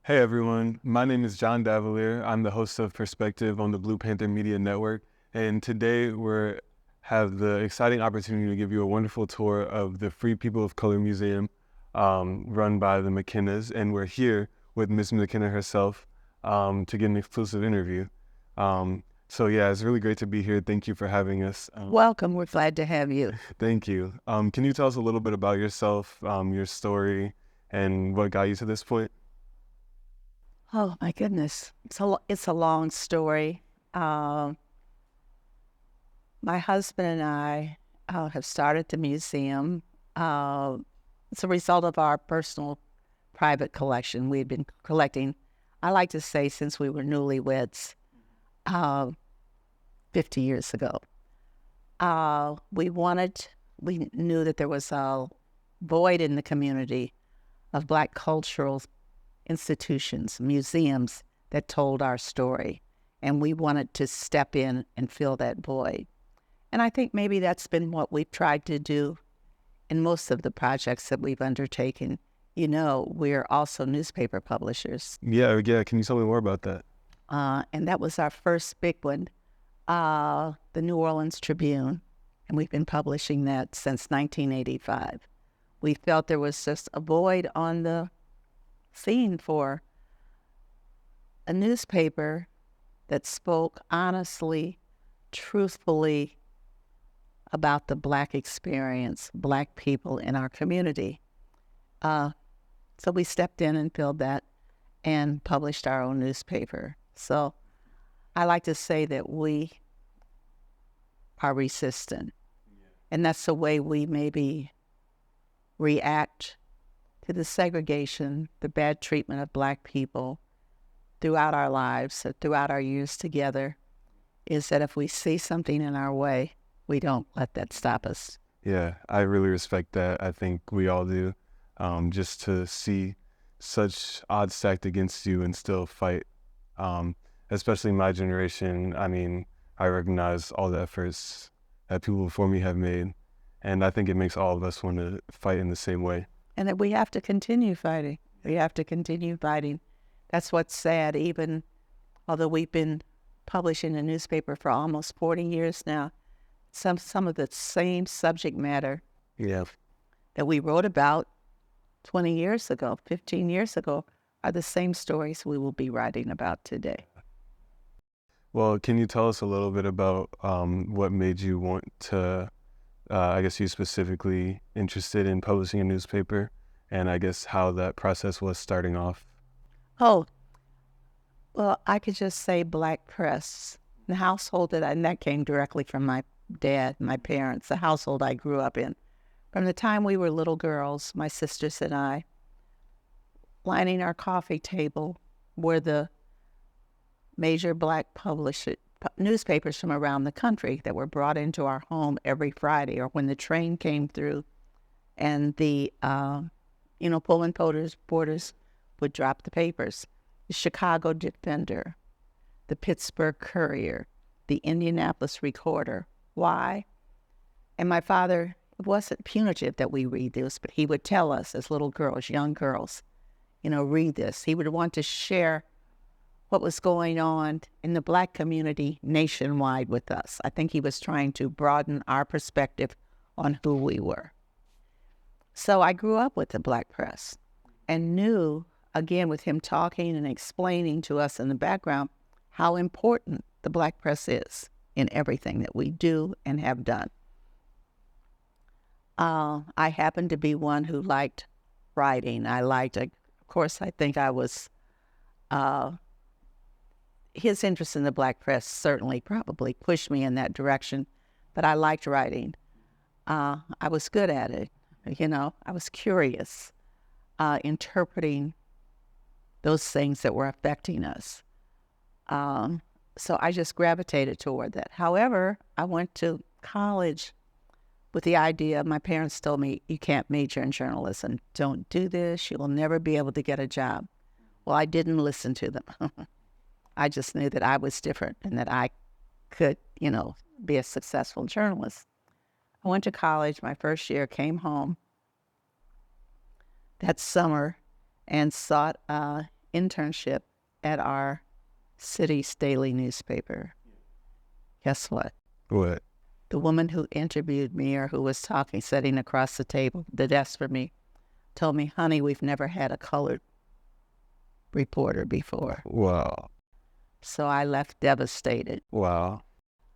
Hey everyone, my name is John Davillier. I'm the host of Perspective on the Blue Panther Media Network, and today we have the exciting opportunity to give you a wonderful tour of the Free People of Color Museum, run by the McKennas, and we're here with Miss McKenna herself to get an exclusive interview. So yeah, it's really great to be here. Thank you for having us. Welcome. We're glad to have you. Thank you. Can you tell us a little bit about yourself, your story, and what got you to this point? Oh my goodness, it's a long story. My husband and I have started the museum. It's a result of our personal, private collection. We've been collecting, I like to say, since we were newlyweds, 50 years ago. We knew that there was a void in the community of Black cultural institutions, museums that told our story. And we wanted to step in and fill that void. And I think maybe that's been what we've tried to do in most of the projects that we've undertaken. You know, we're also newspaper publishers. Yeah. Can you tell me more about that? And that was our first big one, the New Orleans Tribune. And we've been publishing that since 1985. We felt there was just a void on the scene for a newspaper that spoke honestly, truthfully about the Black experience, Black people in our community. So we stepped in and filled that and published our own newspaper. So I like to say that we are resistant. And that's the way we maybe react to the segregation, the bad treatment of Black people throughout our lives, throughout our years together, is that if we see something in our way, we don't let that stop us. Yeah, I really respect that. I think we all do. Just to see such odds stacked against you and still fight, especially my generation. I mean, I recognize all the efforts that people before me have made, and I think it makes all of us want to fight in the same way. And that we have to continue fighting. We have to continue fighting. That's what's sad. Even although we've been publishing a newspaper for almost 40 years now, some of the same subject matter Yeah. that we wrote about 20 years ago, 15 years ago, are the same stories we will be writing about today. Well, can you tell us a little bit about what made you want to, I guess you specifically interested in publishing a newspaper, and I guess how that process was starting off? Oh, well, I could just say Black press. The household and that came directly from my dad, my parents, the household I grew up in. From the time we were little girls, my sisters and I, lining our coffee table were the major Black newspapers from around the country that were brought into our home every Friday, or when the train came through and the, Pullman porters would drop the papers. The Chicago Defender, the Pittsburgh Courier, the Indianapolis Recorder. Why? And my father, it wasn't punitive that we read this, but he would tell us as little girls, young girls, read this. He would want to share what was going on in the Black community nationwide with us. I think he was trying to broaden our perspective on who we were. So I grew up with the Black press and knew, again, with him talking and explaining to us in the background, how important the Black press is in everything that we do and have done. I happened to be one who liked writing. Of course, I think I was, his interest in the Black press certainly probably pushed me in that direction, but I liked writing. I was good at it. I was curious, interpreting those things that were affecting us. So I just gravitated toward that. However, I went to college with the idea, my parents told me, you can't major in journalism. Don't do this. You will never be able to get a job. Well, I didn't listen to them. I just knew that I was different and that I could, be a successful journalist. I went to college my first year, came home that summer and sought internship at our city's daily newspaper. Guess what? What? The woman who interviewed me or who was talking, sitting across the desk from me, told me, honey, we've never had a colored reporter before. Wow. So I left devastated. Wow.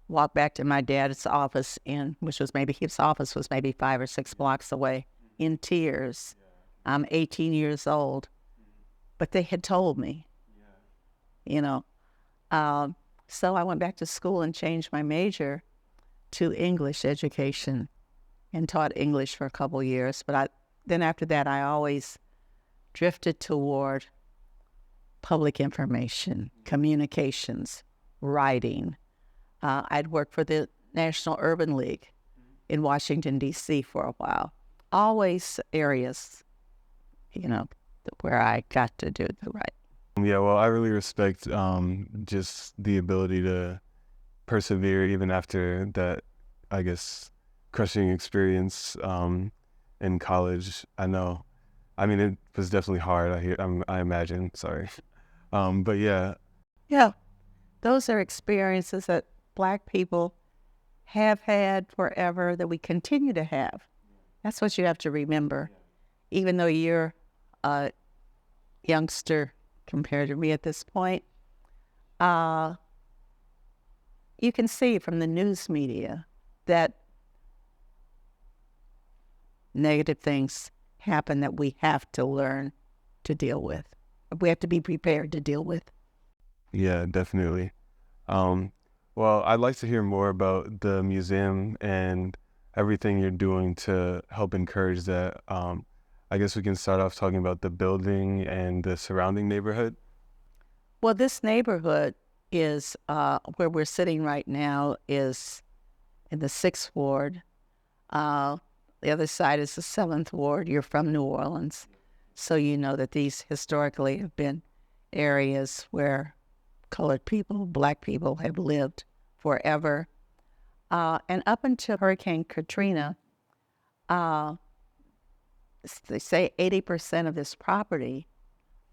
Walked back to my dad's office, his office was maybe 5 or 6 blocks away, in tears. I'm 18 years old, but they had told me, you know. So I went back to school and changed my major to English education and taught English for a couple years. But then after that, I always drifted toward public information, communications, writing. I'd worked for the National Urban League in Washington, D.C. for a while. Always areas, where I got to do the right. Yeah, well, I really respect just the ability to persevere even after that, I guess, crushing experience in college. It was definitely hard, I imagine, sorry. But yeah. Yeah, those are experiences that Black people have had forever, that we continue to have. That's what you have to remember. Even though you're a youngster compared to me at this point, you can see from the news media that negative things happen that we have to learn to deal with. We have to be prepared to deal with. Yeah, definitely. Well, I'd like to hear more about the museum and everything you're doing to help encourage that. I guess we can start off talking about the building and the surrounding neighborhood. Well, this neighborhood is, where we're sitting right now, is in the 6th Ward. The other side is the 7th Ward. You're from New Orleans, so you know that these historically have been areas where colored people, Black people have lived forever. And up until Hurricane Katrina, they say 80% of this property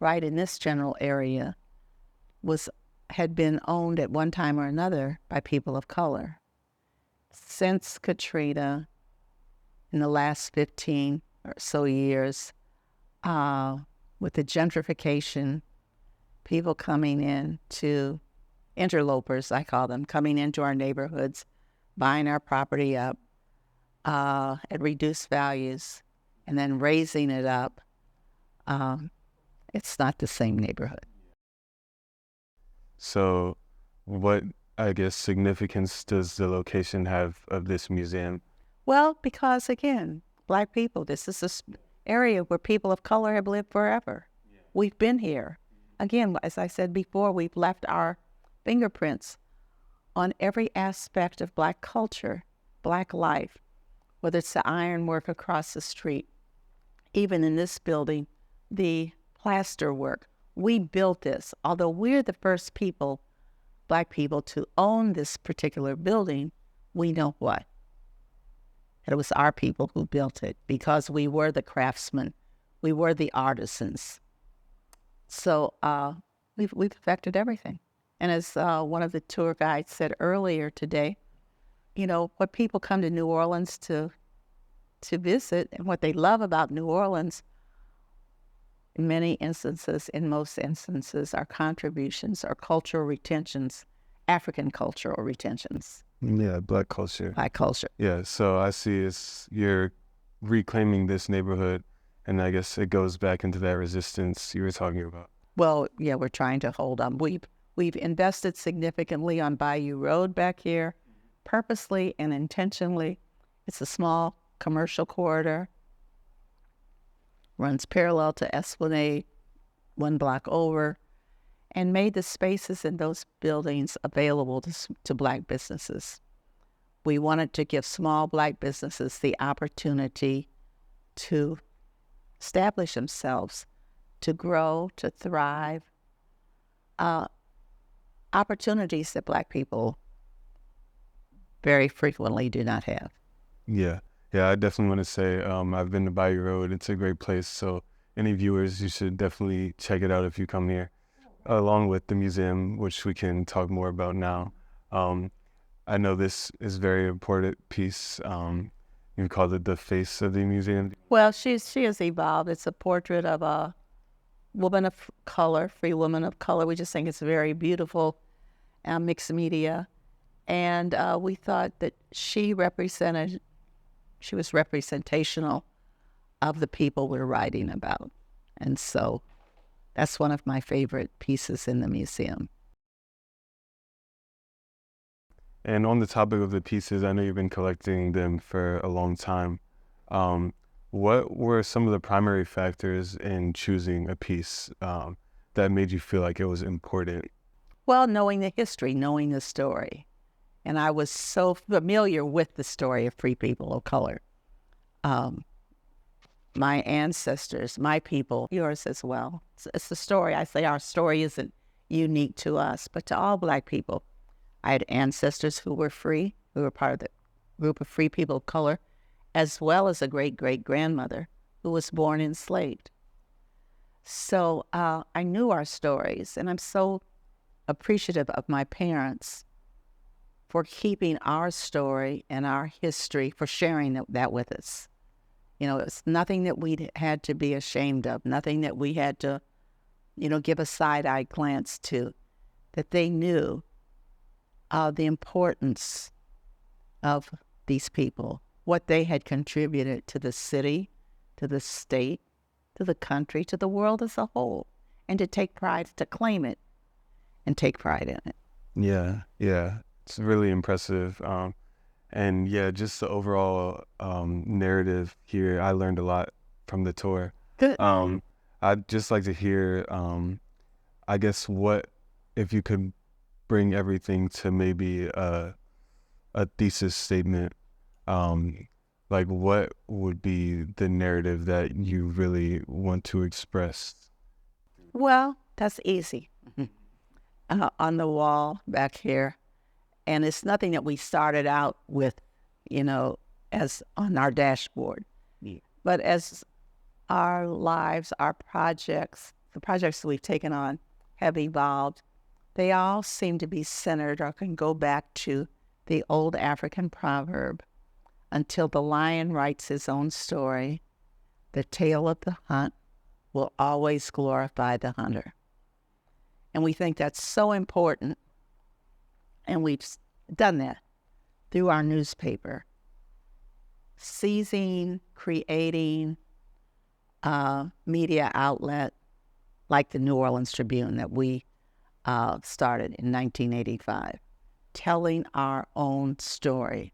right in this general area had been owned at one time or another by people of color. Since Katrina, in the last 15 or so years, with the gentrification, people coming in interlopers, I call them, coming into our neighborhoods, buying our property up at reduced values, and then raising it up, it's not the same neighborhood. So what, I guess, significance does the location have of this museum? Well, because again, Black people, this is this area where people of color have lived forever. Yeah. We've been here. Again, as I said before, we've left our fingerprints on every aspect of Black culture, Black life, whether it's the ironwork across the street, even in this building, the plaster work. We built this. Although we're the first people, Black people, to own this particular building, we know what? That it was our people who built it, because we were the craftsmen. We were the artisans. So we've affected everything. And as one of the tour guides said earlier today, what people come to New Orleans to visit, and what they love about New Orleans, in most instances, are contributions or cultural retentions, African cultural retentions. Yeah, Black culture. Black culture. Yeah, so I see you're reclaiming this neighborhood, and I guess it goes back into that resistance you were talking about. Well, yeah, we're trying to hold on. We've invested significantly on Bayou Road back here, purposely and intentionally. It's a small commercial corridor, runs parallel to Esplanade, 1 block over, and made the spaces in those buildings available to Black businesses. We wanted to give small Black businesses the opportunity to establish themselves, to grow, to thrive, opportunities that Black people very frequently do not have. Yeah, I definitely want to say I've been to Bayou Road. It's a great place. So any viewers, you should definitely check it out if you come here, along with the museum, which we can talk more about now. I know this is a very important piece. You called it the face of the museum. Well, she has evolved. It's a portrait of a woman of color, free woman of color. We just think it's very beautiful, mixed media. And we thought that she was representational of the people we're writing about. And so that's one of my favorite pieces in the museum. And on the topic of the pieces, I know you've been collecting them for a long time. What were some of the primary factors in choosing a piece that made you feel like it was important? Well, knowing the history, knowing the story. And I was so familiar with the story of free people of color. My ancestors, my people, yours as well. It's the story. I say our story isn't unique to us, but to all Black people. I had ancestors who were free, who were part of the group of free people of color, as well as a great-great-grandmother who was born enslaved. So I knew our stories, and I'm so appreciative of my parents for keeping our story and our history, for sharing that with us. You know, it's nothing that we had to be ashamed of, nothing that we had to, give a side-eye glance to, that they knew the importance of these people, what they had contributed to the city, to the state, to the country, to the world as a whole, and to take pride, to claim it and take pride in it. Yeah, it's really impressive. And yeah, just the overall narrative here, I learned a lot from the tour. Good. I'd just like to hear, I guess, if you could bring everything to maybe a thesis statement, like what would be the narrative that you really want to express? Well, that's easy. On the wall back here. And it's nothing that we started out with, as on our dashboard. Yeah. But as our lives, our projects, the projects that we've taken on have evolved, they all seem to be centered or can go back to the old African proverb, until the lion writes his own story, the tale of the hunt will always glorify the hunter. And we think that's so important. And we've done that through our newspaper, seizing, creating a media outlet like the New Orleans Tribune that we started in 1985, telling our own story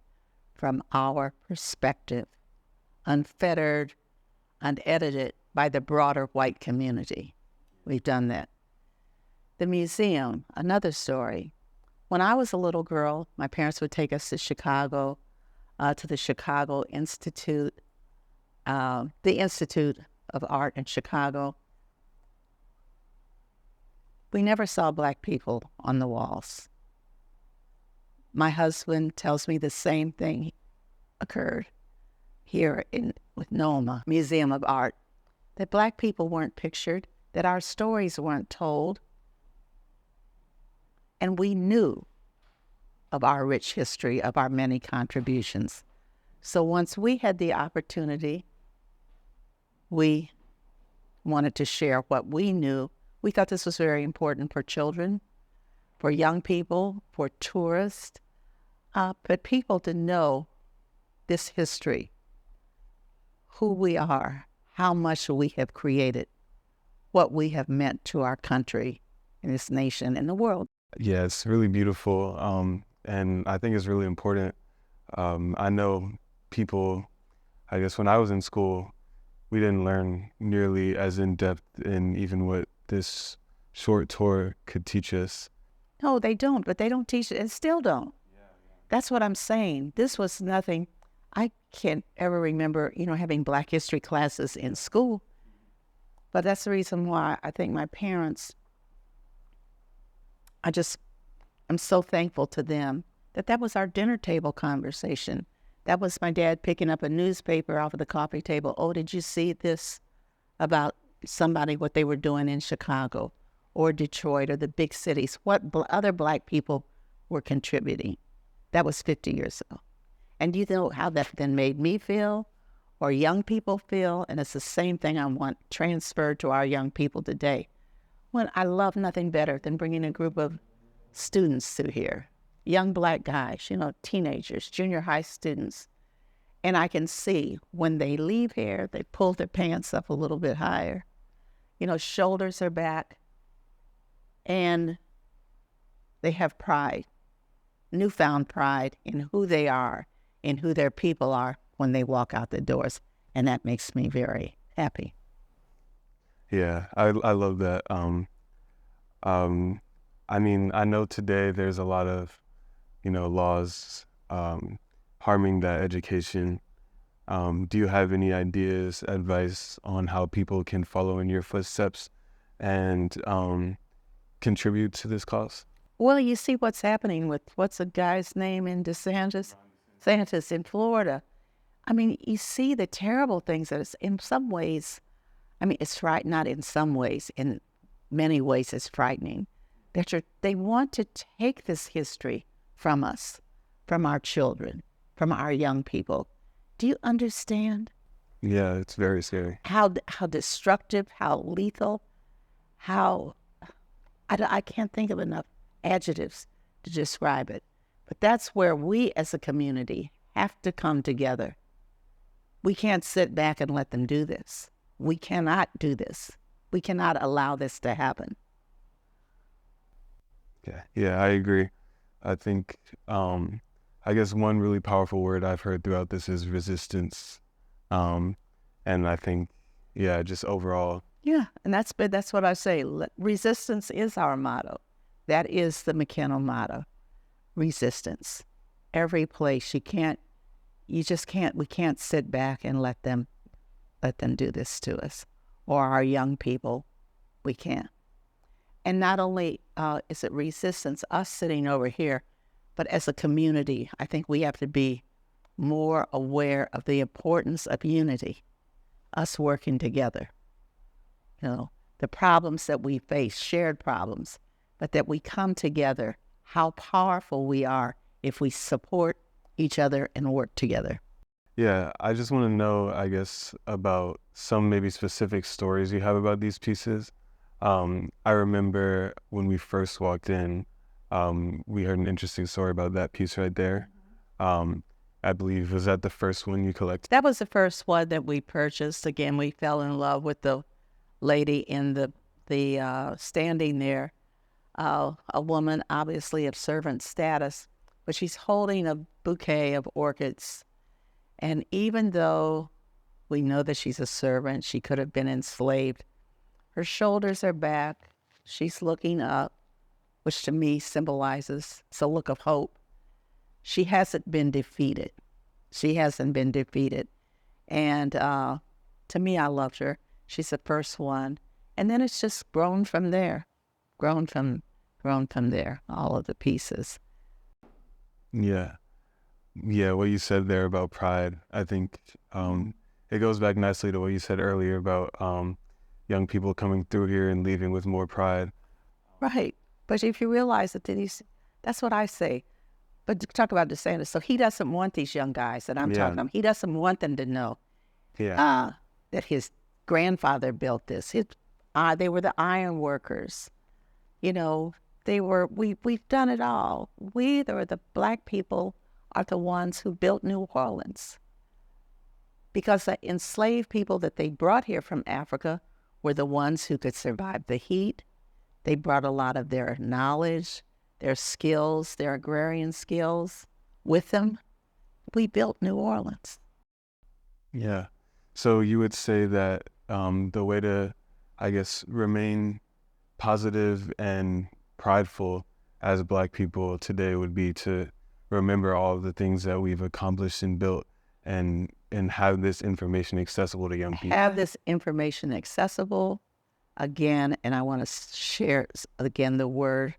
from our perspective, unfettered, unedited by the broader white community. We've done that. The museum, another story. When I was a little girl, my parents would take us to Chicago, to the Chicago Institute, the Institute of Art in Chicago. We never saw Black people on the walls. My husband tells me the same thing occurred here with NOMA, Museum of Art, that Black people weren't pictured, that our stories weren't told. And we knew of our rich history, of our many contributions. So once we had the opportunity, we wanted to share what we knew. We thought this was very important for children, for young people, for tourists, but people to know this history, who we are, how much we have created, what we have meant to our country and this nation and the world. Yeah, it's really beautiful, and I think it's really important. I know people, I guess when I was in school, we didn't learn nearly as in-depth in even what this short tour could teach us. No, they don't, but they don't teach it and still don't. That's what I'm saying. This was nothing. I can't ever remember, having Black history classes in school, but that's the reason why I think my parents, I'm so thankful to them that was our dinner table conversation. That was my dad picking up a newspaper off of the coffee table. Oh, did you see this about somebody what they were doing in Chicago or Detroit or the big cities, what other Black people were contributing. That was 50 years ago. And do you know how that then made me feel or young people feel? And it's the same thing I want transferred to our young people today. When I love nothing better than bringing a group of students through here, young Black guys, teenagers, junior high students. And I can see when they leave here, they pull their pants up a little bit higher. Shoulders are back. And they have pride, newfound pride in who they are and who their people are when they walk out the doors. And that makes me very happy. Yeah, I love that. I mean, I know today there's a lot of, laws harming that education. Do you have any ideas, advice on how people can follow in your footsteps and contribute to this cause? Well, you see what's happening with, what's the guy's name in DeSantis? DeSantis in Florida. I mean, you see the terrible things that it's, in some ways, it's right, not in some ways, in many ways it's frightening. They want to take this history from us, from our children, from our young people. Do you understand? Yeah, it's very scary. How destructive, how lethal, I can't think of enough adjectives to describe it. But that's where we as a community have to come together. We can't sit back and let them do this. We cannot do this. We cannot allow this to happen. Yeah, I agree. I think, I guess one really powerful word I've heard throughout this is resistance. And I think, just overall. Yeah, and that's what I say. Resistance is our motto. That is the McKenna motto. Resistance. Every place. We can't sit back and let them do this to us. Or our young people. We can't. And not only is it resistance, us sitting over here, but as a community, I think we have to be more aware of the importance of unity, us working together. The problems that we face, shared problems, but that we come together, how powerful we are if we support each other and work together. Yeah, I just want to know, I guess, about some maybe specific stories you have about these pieces. I remember when we first walked in, we heard an interesting story about that piece right there. I believe, was that the first one you collected? That was the first one that we purchased. Again, we fell in love with the lady in the standing there, a woman obviously of servant status, but she's holding a bouquet of orchids. And even though we know that she's a servant, she could have been enslaved, her shoulders are back, she's looking up, which to me symbolizes, it's a look of hope. She hasn't been defeated. She hasn't been defeated. And to me, I loved her. She's the first one. And then it's just grown from there, grown from there, all of the pieces. Yeah, what you said there about pride, I think it goes back nicely to what you said earlier about young people coming through here and leaving with more pride. Right. But if you realize that that's what I say. But to talk about DeSantis, so he doesn't want these young guys that I'm talking about. He doesn't want them to know that his grandfather built this. They were the iron workers. We've done it all. The Black people are the ones who built New Orleans. Because the enslaved people that they brought here from Africa were the ones who could survive the heat. They brought a lot of their knowledge, their skills, their agrarian skills with them. We built New Orleans. Yeah. So you would say that the way to, I guess, remain positive and prideful as Black people today would be to remember all of the things that we've accomplished and built and have this information accessible to young people. Have this information accessible again, and I want to share again the word,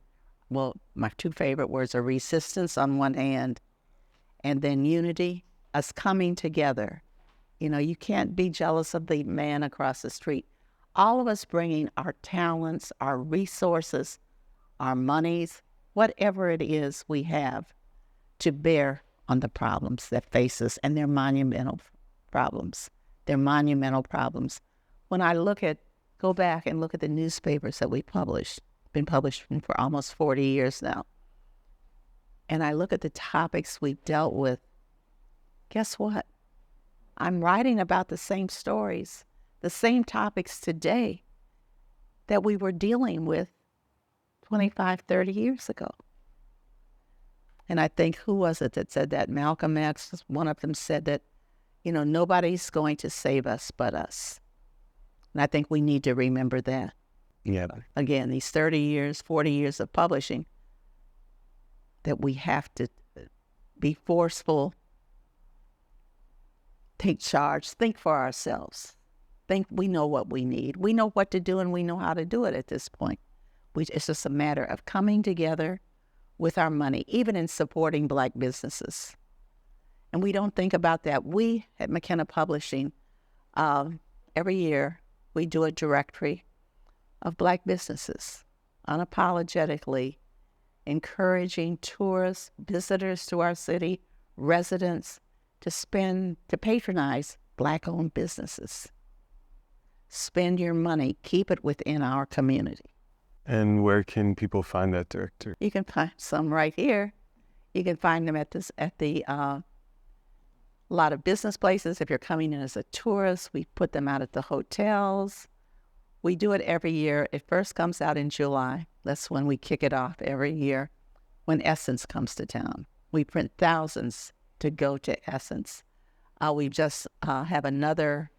my two favorite words are resistance on one hand, and then unity, us coming together. You can't be jealous of the man across the street. all of us bringing our talents, our resources, our monies, whatever it is we have to bear on the problems that face us, and they're monumental problems. They're monumental problems. When I go back and look at the newspapers that we published, been published for almost 40 years now, and I look at the topics we've dealt with, guess what? I'm writing about the same stories, the same topics today that we were dealing with 25, 30 years ago. And I think, who was it that said that? Malcolm X, one of them said that, nobody's going to save us but us. And I think we need to remember that. Yeah. Again, these 30 years, 40 years of publishing, that we have to be forceful, take charge, think for ourselves. Think we know what we need. We know what to do, and we know how to do it at this point. It's just a matter of coming together with our money, even in supporting Black businesses. And we don't think about that. We at McKenna Publishing, every year, we do a directory of Black businesses, unapologetically encouraging tourists, visitors to our city, residents, to patronize Black-owned businesses. Spend your money, keep it within our community. And where can people find that directory? You can find some right here. You can find them at a lot of business places. If you're coming in as a tourist, we put them out at the hotels. We do it every year. It first comes out in July. That's when we kick it off every year, when Essence comes to town. We print thousands to go to Essence. We just have another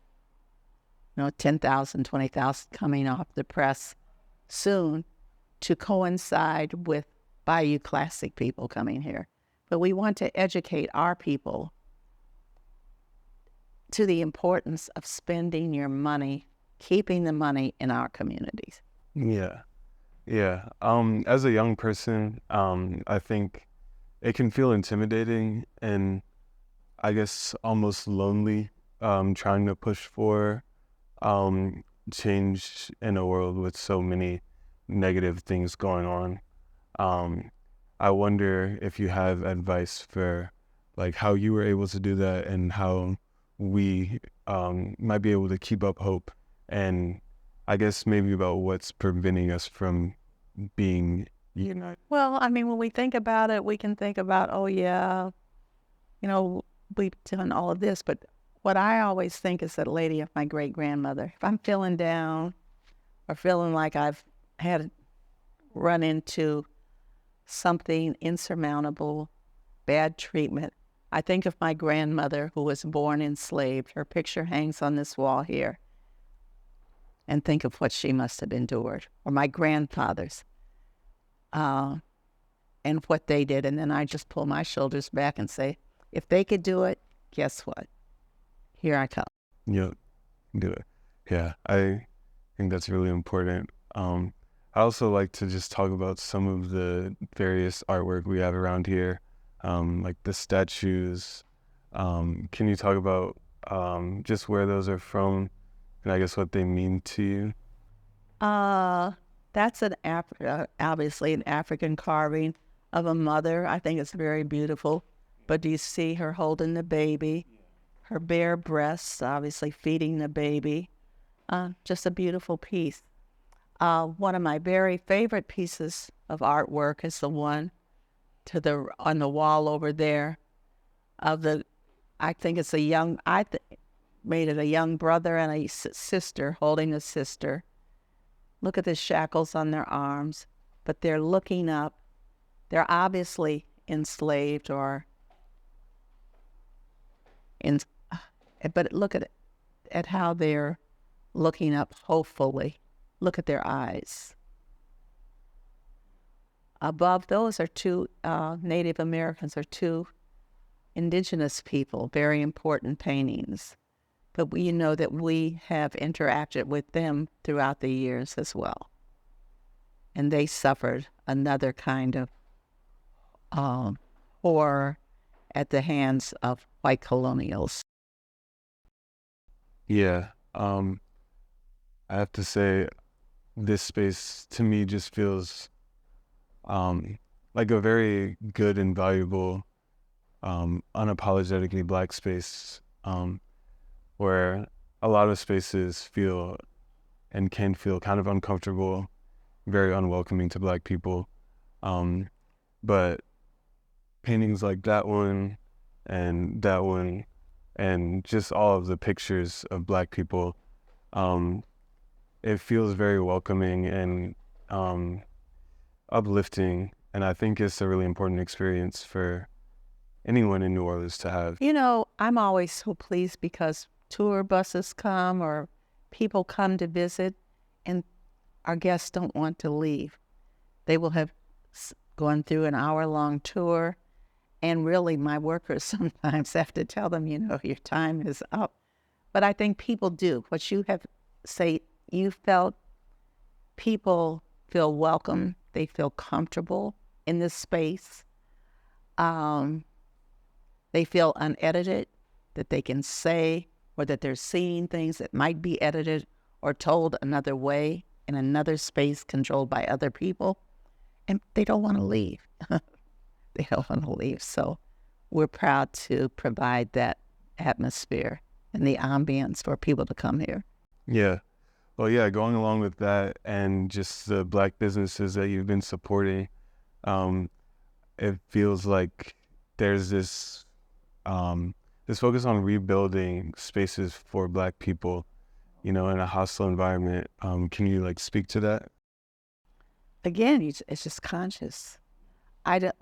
10,000, 20,000 coming off the press soon to coincide with Bayou Classic people coming here. But we want to educate our people to the importance of spending your money, keeping the money in our communities. Yeah. As a young person, I think it can feel intimidating and I guess almost lonely, trying to push for change in a world with so many negative things going on. I wonder if you have advice for like how you were able to do that and how we might be able to keep up hope, and I guess maybe about what's preventing us from being united. Well, when we think about it, we can think about, we've done all of this, but what I always think is that lady of my great-grandmother. If I'm feeling down or feeling like I've had run into something insurmountable, bad treatment, I think of my grandmother who was born enslaved. Her picture hangs on this wall here. And think of what she must have endured. Or my grandfathers. And what they did. And then I just pull my shoulders back and say, if they could do it, guess what? Here I come. Yep, do it. Yeah, I think that's really important. I also like to just talk about some of the various artwork we have around here, like the statues. Can you talk about just where those are from and I guess what they mean to you? That's obviously an African carving of a mother. I think it's very beautiful. But do you see her holding the baby? Her bare breasts, obviously feeding the baby. Just a beautiful piece. One of my very favorite pieces of artwork is the one on the wall over there. I think it's made it a young brother and a sister holding a sister. Look at the shackles on their arms, but they're looking up. They're obviously enslaved but look at how they're looking up hopefully. Look at their eyes. Above those are two Native Americans or two indigenous people, very important paintings. But we know that we have interacted with them throughout the years as well. And they suffered another kind of horror at the hands of white colonials. Yeah. I have to say, this space to me just feels like a very good and valuable, unapologetically Black space, where a lot of spaces feel and can feel kind of uncomfortable, very unwelcoming to Black people. But paintings like that one and just all of the pictures of Black people, it feels very welcoming and uplifting. And I think it's a really important experience for anyone in New Orleans to have. You know, I'm always so pleased because tour buses come or people come to visit and our guests don't want to leave. They will have gone through an hour-long tour, and really my workers sometimes have to tell them, you know, your time is up. But I think people do. What you have say, you felt people feel welcome, they feel comfortable in this space. They feel unedited, that they can say or that they're seeing things that might be edited or told another way in another space controlled by other people, and they don't want to leave. They don't want to leave. So we're proud to provide that atmosphere and the ambience for people to come here. Yeah. Well, yeah, going along with that and just the Black businesses that you've been supporting, it feels like there's this focus on rebuilding spaces for Black people, you know, in a hostile environment. Can you speak to that? Again, it's just conscious.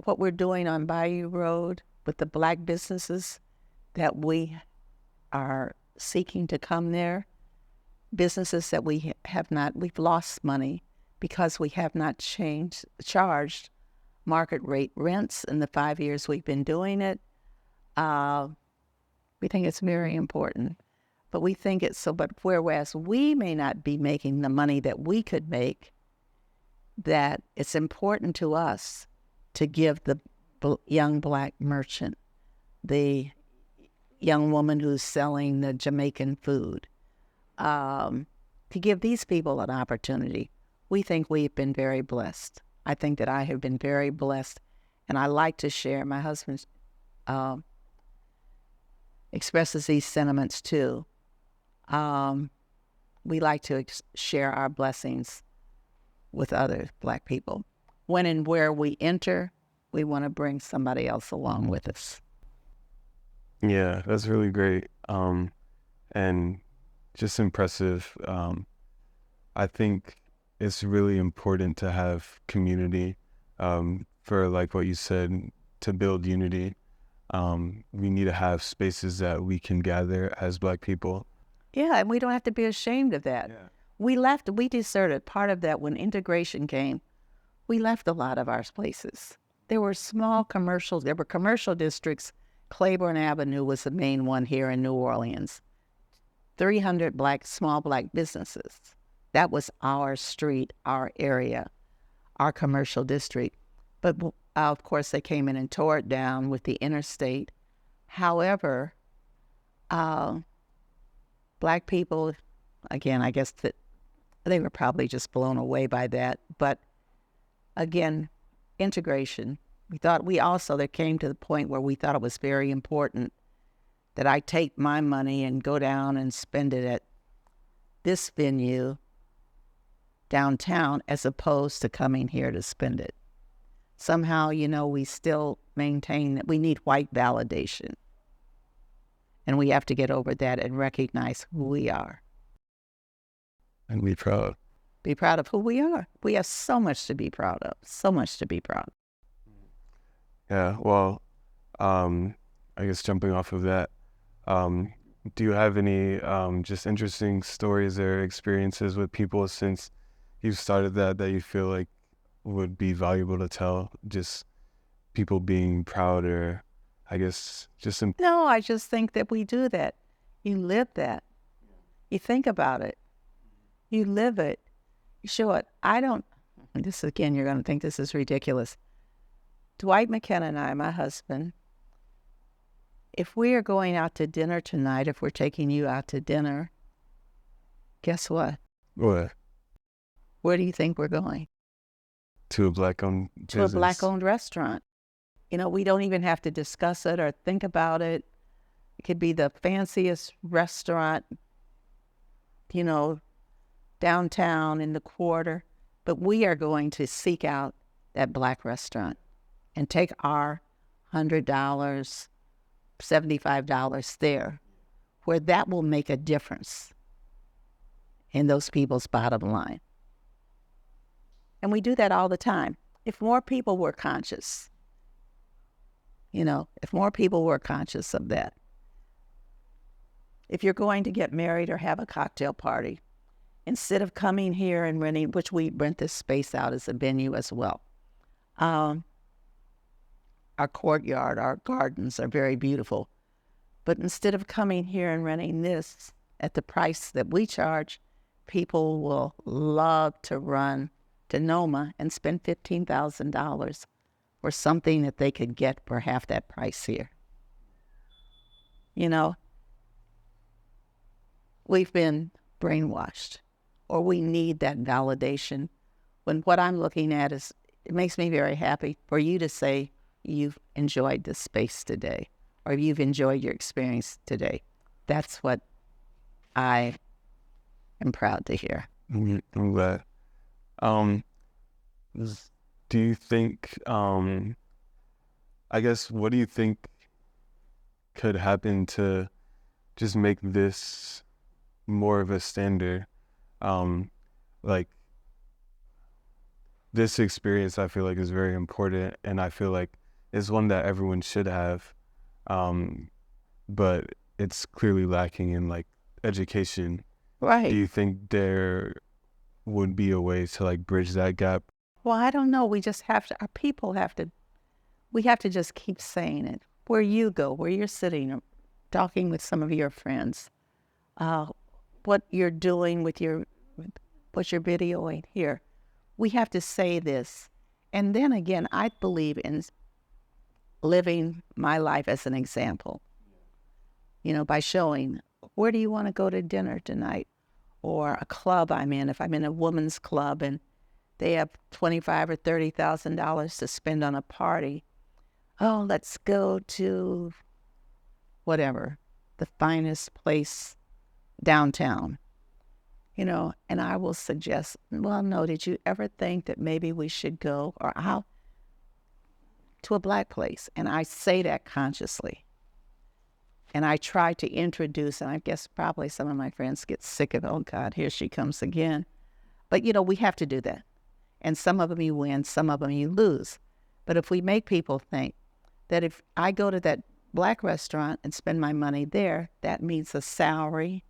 What we're doing on Bayou Road with the Black businesses that we are seeking to come there, businesses that we've lost money because we have not charged market rate rents in the 5 years we've been doing it. We think it's very important, but we think it's so, but whereas we may not be making the money that we could make, that it's important to us to give the young Black merchant, the young woman who's selling the Jamaican food, to give these people an opportunity. We think we've been very blessed. I think that I have been very blessed, and I like to share. My husband expresses these sentiments too. We like to share our blessings with other Black people. When and where we enter, we want to bring somebody else along with us. Yeah, that's really great. And just impressive. I think it's really important to have community, for what you said, to build unity. We need to have spaces that we can gather as Black people. Yeah, and we don't have to be ashamed of that. Yeah. We deserted part of that when integration came. We left a lot of our places. There were commercial districts. Claiborne Avenue was the main one here in New Orleans. 300 small Black businesses. That was our street, our area, our commercial district. But of course, they came in and tore it down with the interstate. However, Black people, again, I guess that they were probably just blown away by that. But again, integration. There came to the point where we thought it was very important that I take my money and go down and spend it at this venue downtown as opposed to coming here to spend it. Somehow, we still maintain that we need white validation. And we have to get over that and recognize who we are. And be proud. Be proud of who we are. We have so much to be proud of. So much to be proud of. Yeah, well, I guess jumping off of that, do you have any just interesting stories or experiences with people since you've started that you feel like would be valuable to tell? Just people being proud, or I guess just... No, I just think that we do that. You live that. You think about it. You live it. You show it. Again, you're going to think this is ridiculous. Dwight McKenna and I, my husband, if we are going out to dinner tonight, if we're taking you out to dinner, guess what? What? Where do you think we're going? To a black-owned To a business. black-owned restaurant. You know, we don't even have to discuss it or think about it. It could be the fanciest restaurant, you know, downtown in the quarter. But we are going to seek out that black restaurant and take our $100, $75 there, where that will make a difference in those people's bottom line. And we do that all the time. If more people were conscious, you know, if more people were conscious of that. If you're going to get married or have a cocktail party, instead of coming here and renting, which we rent this space out as a venue as well. Our courtyard, our gardens are very beautiful. But instead of coming here and renting this at the price that we charge, people will love to run to Noma and spend $15,000 for something that they could get for half that price here. You know, we've been brainwashed, or we need that validation, when what I'm looking at is, it makes me very happy for you to say you've enjoyed this space today, or you've enjoyed your experience today. That's what I am proud to hear. I'm glad. Do you think, I guess, what do you think could happen to just make this more of a standard? Like, this experience, I feel like, is very important, and I feel like it's one that everyone should have, but it's clearly lacking in, like, education. Right. Do you think there would be a way to, like, bridge that gap? Well, I don't know. We just have to, our people have to, we have to just keep saying it. Where you go, where you're sitting, talking with some of your friends, what you're doing with what you're videoing here. We have to say this. And then again, I believe in living my life as an example, you know, by showing, where do you want to go to dinner tonight? Or a club I'm in, if I'm in a women's club and they have $25,000 or $30,000 to spend on a party. Oh, let's go to whatever, the finest place downtown, you know, and I will suggest, well, no, did you ever think that maybe we should go or out to a black place? And I say that consciously. And I try to introduce, and I guess probably some of my friends get sick of, oh God, here she comes again. But, you know, we have to do that. And some of them you win, some of them you lose. But if we make people think that if I go to that black restaurant and spend my money there, that means a salary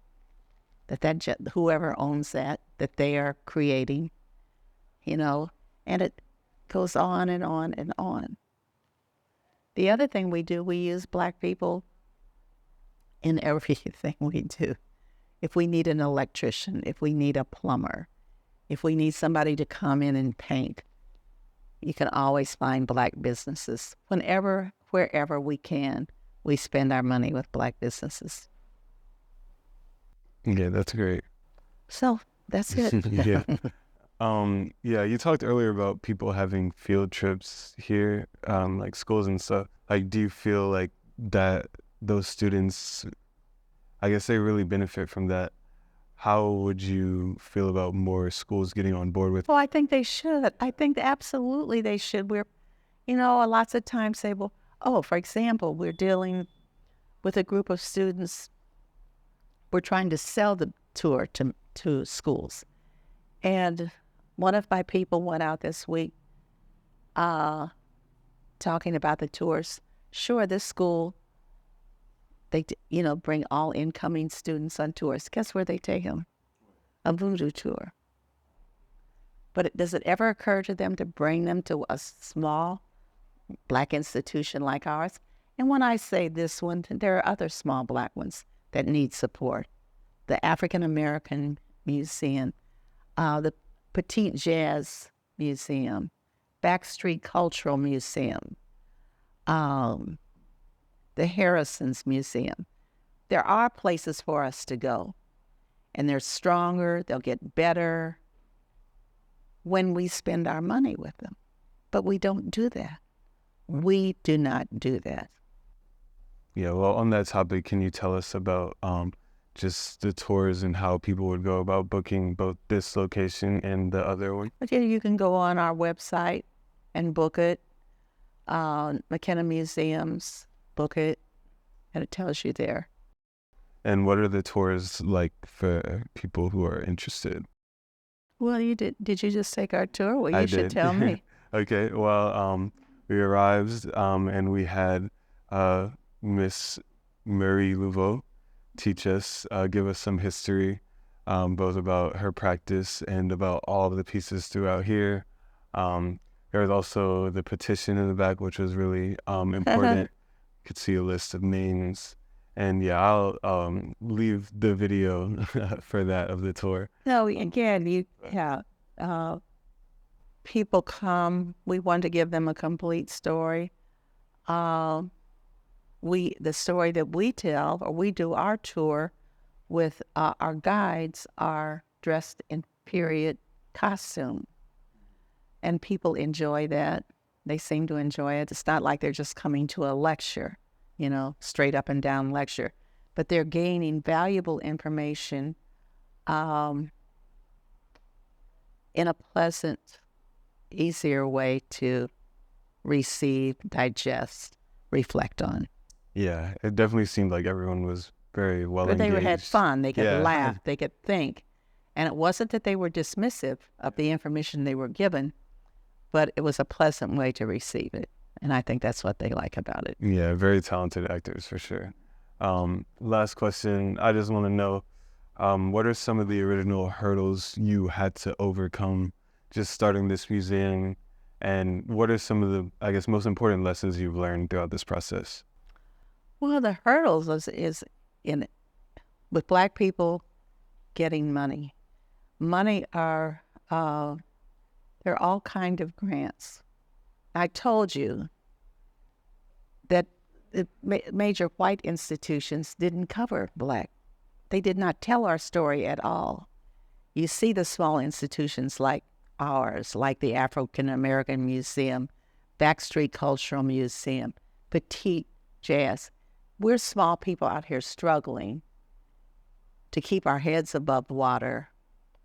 that whoever owns that they are creating, you know, and it goes on and on and on. The other thing we do, we use black people in everything we do. If we need an electrician, if we need a plumber, if we need somebody to come in and paint, you can always find black businesses. Whenever, wherever we can, we spend our money with black businesses. Yeah, that's great. So that's it. Yeah. Yeah, you talked earlier about people having field trips here, like schools and stuff. Like, do you feel like that those students, I guess they really benefit from that? How would you feel about more schools getting on board with? Well, I think they should. I think absolutely they should. We're, you know, lots of times say, well, oh, for example, we're dealing with a group of students. We're trying to sell the tour to schools. And one of my people went out this week talking about the tours. Sure, this school, they, you know, bring all incoming students on tours. Guess where they take them? A voodoo tour. But does it ever occur to them to bring them to a small black institution like ours? And when I say this one, there are other small black ones that need support. The African American Museum, the Petite Jazz Museum, Backstreet Cultural Museum, the Harrison's Museum. There are places for us to go. and they're stronger, they'll get better when we spend our money with them. But we don't do that. We do not do that. Yeah, well, on that topic, can you tell us about just the tours and how people would go about booking both this location and the other one? Okay, you can go on our website and book it. McKenna Museums, book it, and it tells you there. And what are the tours like for people who are interested? Well, you did you just take our tour? Well, I you should did. tell me. Okay, well, we arrived and we had Miss Marie Laveau teach us, give us some history, both about her practice and about all of the pieces throughout here. There was also the petition in the back, which was really important. You could see a list of names. And yeah, I'll leave the video for that of the tour. No, again, people come. We want to give them a complete story. The story that we tell, or we do our tour with our guides, are dressed in period costume, and people enjoy that. They seem to enjoy it. It's not like they're just coming to a lecture, straight up and down lecture, but they're gaining valuable information in a pleasant, easier way to receive, digest, reflect on. Yeah, it definitely seemed like everyone was very well engaged. They had fun. They could laugh. They could think. And it wasn't that they were dismissive of the information they were given, but it was a pleasant way to receive it. And I think that's what they like about it. Yeah, very talented actors for sure. Last question. I just want to know, what are some of the original hurdles you had to overcome just starting this museum? And what are some of the, I guess, most important lessons you've learned throughout this process? Well, the hurdles is in with Black people getting money. Money are, there are all kind of grants. I told you that the major white institutions didn't cover Black. They did not tell our story at all. You see the small institutions like ours, like the African American Museum, Backstreet Cultural Museum, Petite Jazz. We're small people out here struggling to keep our heads above water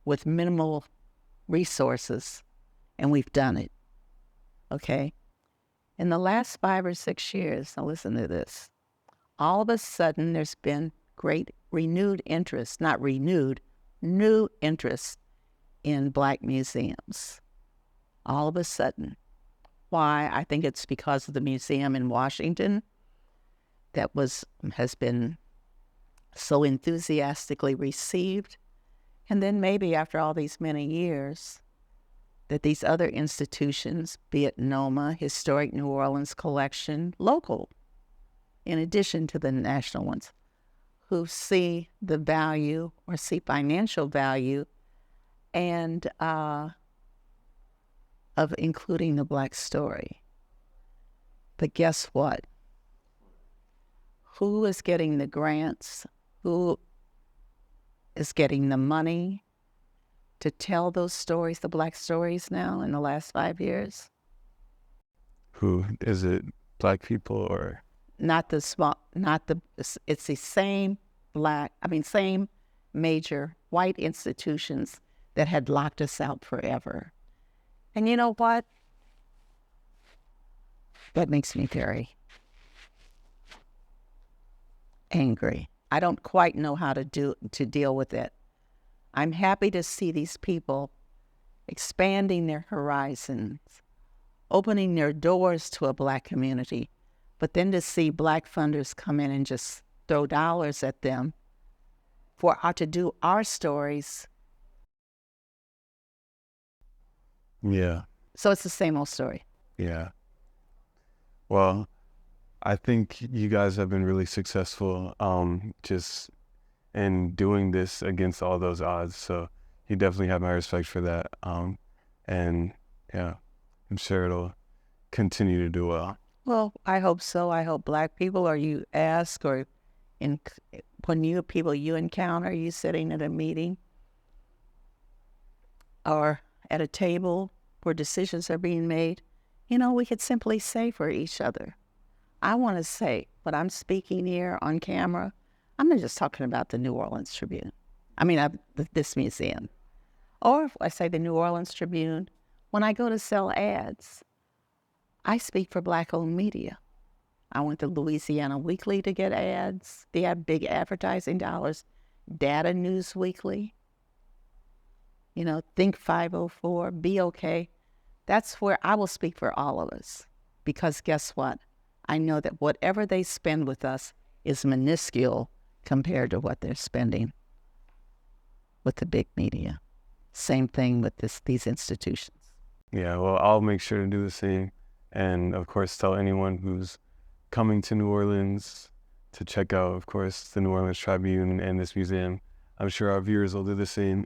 with minimal resources, and we've done it, okay? In the last 5 or 6 years, now listen to this, all of a sudden there's been great renewed interest, not renewed, new interest in Black museums. All of a sudden. Why? I think it's because of the museum in Washington that has been so enthusiastically received. And then maybe after all these many years, that these other institutions, be it NOMA, Historic New Orleans Collection, local, in addition to the national ones, who see the value or see financial value and of including the Black story. But guess what? Who is getting the grants? Who is getting the money to tell those stories, the Black stories now in the last 5 years? Who is it? Black people or? It's the same same major white institutions that had locked us out forever. And you know what? That makes me very angry. I don't quite know how to deal with it. I'm happy to see these people expanding their horizons, opening their doors to a Black community, but then to see Black funders come in and just throw dollars at them to do our stories. Yeah. So it's the same old story. Yeah. Well, I think you guys have been really successful just in doing this against all those odds. So you definitely have my respect for that. And yeah, I'm sure it'll continue to do well. Well, I hope so. I hope Black people, or you ask, or in when people you encounter, you sitting at a meeting or at a table where decisions are being made, we could simply say for each other, I want to say, when I'm speaking here on camera, I'm not just talking about the New Orleans Tribune. This museum. Or if I say the New Orleans Tribune, when I go to sell ads, I speak for Black-owned media. I went to Louisiana Weekly to get ads. They have big advertising dollars. Data News Weekly. Think 504, Be Okay. That's where I will speak for all of us. Because guess what? I know that whatever they spend with us is minuscule compared to what they're spending with the big media. Same thing with these institutions. Yeah, well, I'll make sure to do the same. And of course, tell anyone who's coming to New Orleans to check out, of course, the New Orleans Tribune and this museum. I'm sure our viewers will do the same.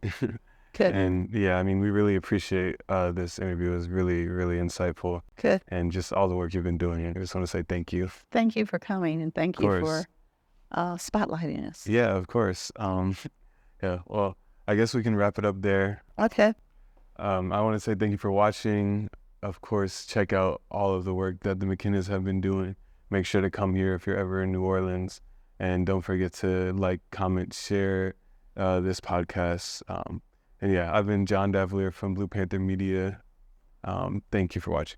Good. And yeah, we really appreciate this interview. It was really, really insightful. Good. And just all the work you've been doing. I just want to say thank you. Thank you for coming, and thank you for spotlighting us. Yeah, of course. Yeah, well, I guess we can wrap it up there. Okay. I want to say thank you for watching. Of course, check out all of the work that the McKennas have been doing. Make sure to come here if you're ever in New Orleans. And don't forget to like, comment, share this podcast. And yeah, I've been John Davillier from Blue Panther Media. Thank you for watching.